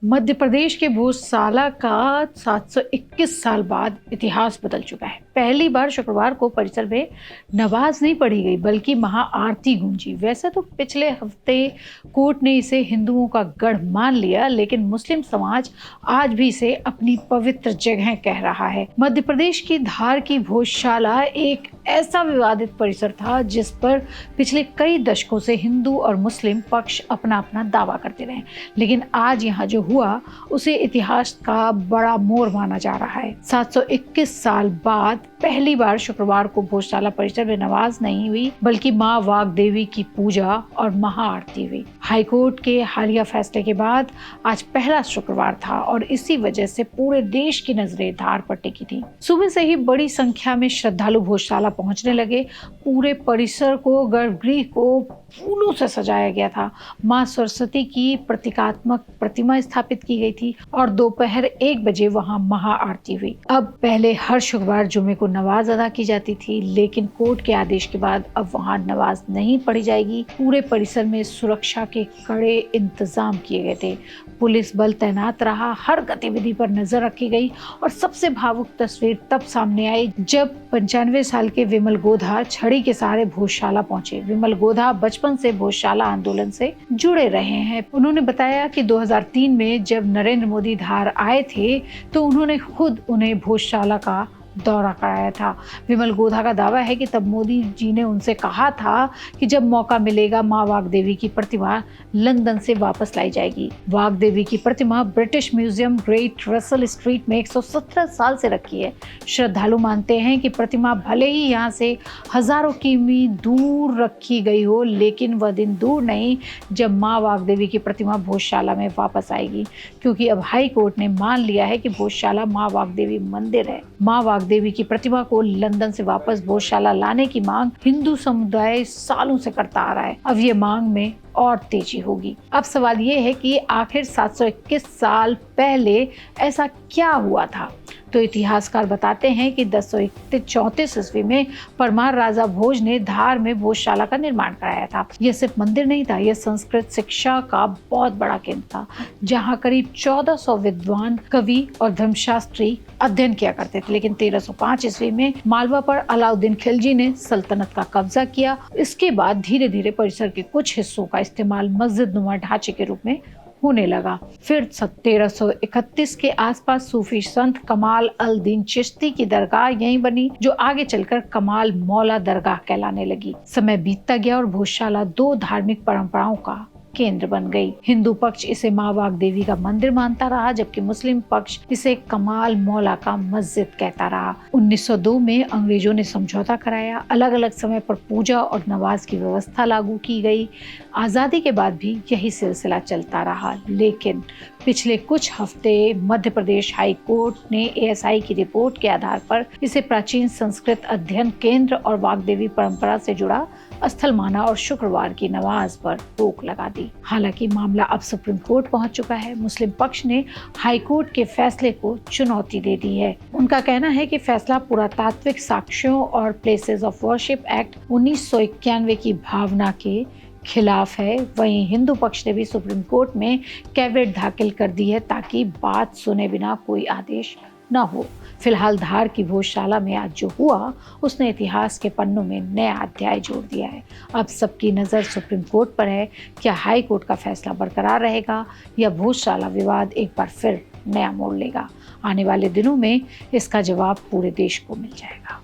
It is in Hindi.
मध्य प्रदेश के भोजसाला का 721 साल बाद इतिहास बदल चुका है। पहली बार शुक्रवार को परिसर में नमाज नहीं पढ़ी गई बल्कि महाआरती गूंजी। वैसे तो पिछले हफ्ते कोर्ट ने इसे हिंदुओं का गढ़ मान लिया, लेकिन मुस्लिम समाज आज भी इसे अपनी पवित्र जगह कह रहा है। मध्य प्रदेश की धार की भोजशाला एक ऐसा विवादित परिसर था जिस पर पिछले कई दशकों से हिंदू और मुस्लिम पक्ष अपना अपना दावा करते रहे, लेकिन आज यहाँ जो हुआ उसे इतिहास का बड़ा मोड़ माना जा रहा है। 721 साल बाद पहली बार शुक्रवार को भोजशाला परिसर में नमाज नहीं हुई बल्कि मां वाग्देवी की पूजा और महाआरती हुई। हाईकोर्ट के हालिया फैसले के बाद आज पहला शुक्रवार था और इसी वजह से पूरे देश की नजरें धार पर टिकी थी। सुबह से ही बड़ी संख्या में श्रद्धालु भोजशाला पहुंचने लगे। पूरे परिसर को, गर्भगृह को फूलों से सजाया गया था। मां सरस्वती की प्रतीकात्मक प्रतिमा स्थापित की गई थी और दोपहर 1 बजे वहां महाआरती हुई। अब पहले हर शुक्रवार जुमे को नमाज अदा की जाती थी, लेकिन कोर्ट के आदेश के बाद अब वहां नमाज नहीं पढ़ी जाएगी। पूरे परिसर में सुरक्षा के कड़े इंतजाम किए गए थे। पुलिस बल तैनात रहा, हर गतिविधि पर नजर रखी गई और सबसे भावुक तस्वीर तब सामने आई जब 95 साल के विमल गोधा छड़ी के सहारे भोजशाला पहुंचे। विमल गोधा बचपन से भोजशाला आंदोलन से जुड़े रहे हैं। उन्होंने बताया कि 2003 में जब नरेंद्र मोदी धार आए थे तो उन्होंने खुद उन्हें भोजशाला का दौरा कराया था। विमल गोधा का दावा है कि तब मोदी जी ने उनसे कहा था कि जब मौका मिलेगा मां वाग्देवी की प्रतिमा लंदन से वापस लाई जाएगी। वाग्देवी की प्रतिमा British Museum Great Russell Street में 117 साल से रखी है। श्रद्धालु मानते हैं कि प्रतिमा भले ही यहाँ से हजारों किमी दूर रखी गई हो, लेकिन वह दिन दूर नहीं जब मां वाग्देवी की प्रतिमा भोजशाला में वापस आएगी, क्योंकि अब हाई कोर्ट ने मान लिया है कि भोजशाला मां वाग्देवी मंदिर है। मां वाग्देवी की प्रतिमा को लंदन से वापस भोजशाला लाने की मांग हिंदू समुदाय सालों से करता आ रहा है। अब ये मांग में और तेजी होगी। अब सवाल ये है कि आखिर 721 साल पहले ऐसा क्या हुआ था। तो इतिहासकार बताते हैं कि 1034 ईस्वी में परमार राजा भोज ने धार में भोजशाला का निर्माण कराया था। यह सिर्फ मंदिर नहीं था, यह संस्कृत शिक्षा का बहुत बड़ा केंद्र था, जहां करीब 1400 विद्वान, कवि और धर्मशास्त्री अध्ययन किया करते थे। लेकिन 1305 ईस्वी में मालवा पर अलाउद्दीन खिलजी ने सल्तनत का कब्जा किया। इसके बाद धीरे धीरे परिसर के कुछ हिस्सों का इस्तेमाल मस्जिद नुमा ढांचे के रूप में होने लगा। फिर 1331 के आसपास सूफी संत कमाल अल दीन चिश्ती की दरगाह यहीं बनी, जो आगे चलकर कमाल मौला दरगाह कहलाने लगी। समय बीतता गया और भोजशाला 2 धार्मिक परंपराओं का केंद्र बन गई। हिंदू पक्ष इसे मां वाग्देवी का मंदिर मानता रहा, जबकि मुस्लिम पक्ष इसे कमाल मौला का मस्जिद कहता रहा। 1902 में अंग्रेजों ने समझौता कराया। अलग अलग समय पर पूजा और नमाज की व्यवस्था लागू की गई। आजादी के बाद भी यही सिलसिला चलता रहा, लेकिन पिछले कुछ हफ्ते मध्य प्रदेश हाई कोर्ट ने ASI की रिपोर्ट के आधार पर इसे प्राचीन संस्कृत अध्ययन केंद्र और वाग्देवी परंपरा से जुड़ा स्थल माना और शुक्रवार की नमाज पर रोक लगा दी। हालांकि मामला अब सुप्रीम कोर्ट पहुंच चुका है। मुस्लिम पक्ष ने हाई कोर्ट के फैसले को चुनौती दे दी है। उनका कहना है कि फैसला पुरातात्विक साक्ष्यों और प्लेसेस ऑफ वर्शिप एक्ट 1991 की भावना के खिलाफ है। वहीं हिंदू पक्ष ने भी सुप्रीम कोर्ट में कैविएट दाखिल कर दी है ताकि बात सुने बिना कोई आदेश न हो। फिलहाल धार की भोजशाला में आज जो हुआ उसने इतिहास के पन्नों में नया अध्याय जोड़ दिया है। अब सबकी नज़र सुप्रीम कोर्ट पर है। क्या हाई कोर्ट का फैसला बरकरार रहेगा या भोजशाला विवाद एक बार फिर नया मोड़ लेगा? आने वाले दिनों में इसका जवाब पूरे देश को मिल जाएगा।